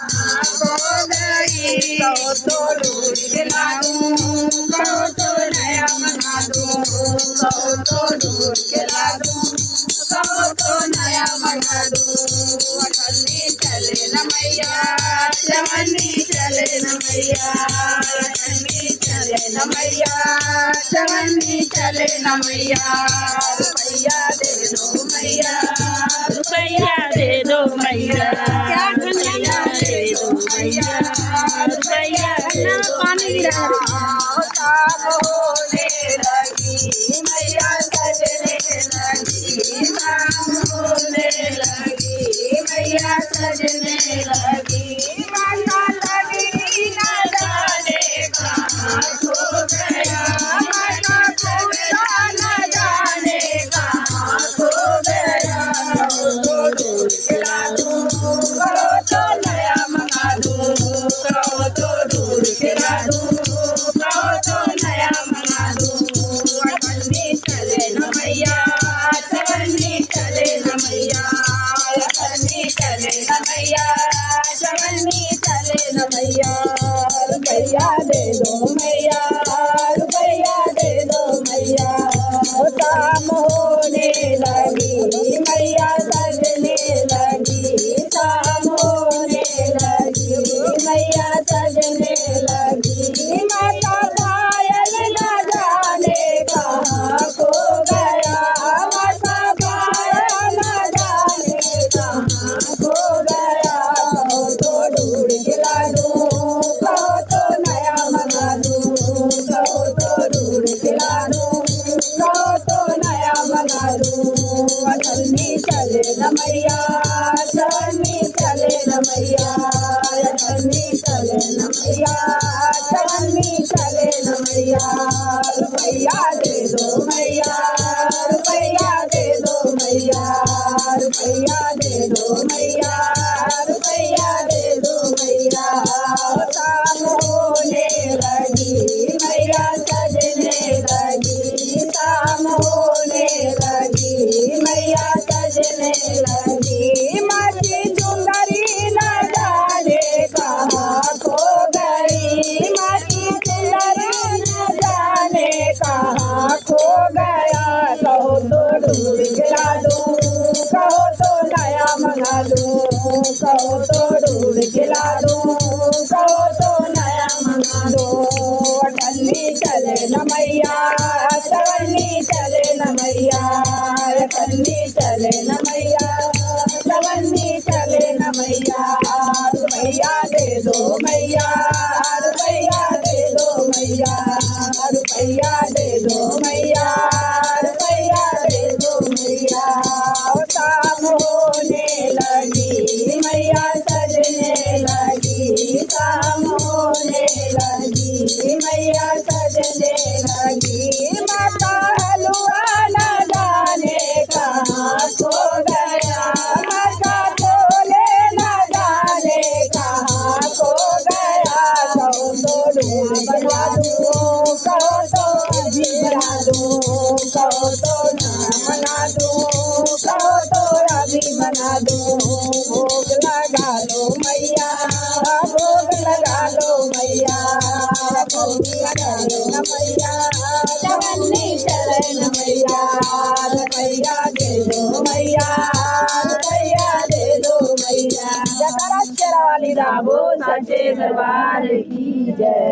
खो गई। कहो तो दूध खिला दूं, कहो तो नया मंगा दूं, कहो तो दूध खिला दूं, कहो तो नया मंगा दूं। अठन्नी चले न मैया, जवानी चले न मैया, अठन्नी चले न मैया, जवानी चले न मैया। रुपया दे दो मैया, रुपया दे दो मैया, रुपया दे दो मैया, रुपया दे दो मैया। शाम होने लगी मैया सजने लगी, शाम होने लगी मैया सजने लगी। माता लगी न जाने कहाँ खो गया, माता पूछा न जाने कहाँ खो गया। कहो तो दूध खिला दूं, कहो तो नया मंगा दूं, कहो तो दूध खिला दूं, कहो तो नया मंगा दूं। अठन्नी चले न मैया, चवन्नी चले न मैया, अठन्नी चले न मैया, चवन्नी चले न मैया। रुपया दे दो मैया, रुपया दे दो मैया। शाम होने लगी मैया सजने लगी, शाम होने लगी मैया सजने लगी। माता पायल न जाने कहाँ खो गया, माता पायल न जाने कहाँ खो गया। कहो तो दूध खिला दूं, कहो तो नया मंगा दूं, कहो तो दूध खिला दूं, कहो तो नया मंगा दूं। अठन्नी चले न मैया, चवन्नी चले न मैया, अठन्नी चले न मैया, चवन्नी चले न मैया। रुपया दे दो मैया, रुपया दे दो मैया, रुपया दे दो मैया, रुपया दे दो मैया। शाम होने लगी मैया सजने लगी, शाम होने लगी मैया सजने लगी। माटी चुंदरी न जाने कहाँ खो गई, माटी चुंदरी न जाने कहाँ खो गया। कहो तो दूध खिला दूं, कहो तो नया मंगा दूं, कहो तो दूध खिला दूं, कहो तो नया मंगा दूं। अठन्नी चले न मैया, चवन्नी चले न मैया, अठन्नी चले न मैया, चवन्नी चले न मैया। रुपया दे दो मैया, रुपया दे दो मैया, रुपया दे दो मैया, रुपया दे दो मैया। शाम होने लगी मैया सजने लगी, शाम होने लगी मैया सजने लगी। माता हलवा न जाने कहाँ खो गया, माता छोले न जाने कहाँ खो गया। कहो तो दूध बनवा दूं, कहो तो अभी बना दूं, कहो तो ना बना दूं, कहो तो अभी बना दूं। भोग लगा लो मैया, भोग लगा लो मैया, भोग लगा लो न मैया, चवन्नी चले न मैया। रुपया दे दो मैया, रुपया दे दो मैया। जयकारा शेरा वाली राबो सच्चे दरबार की जय।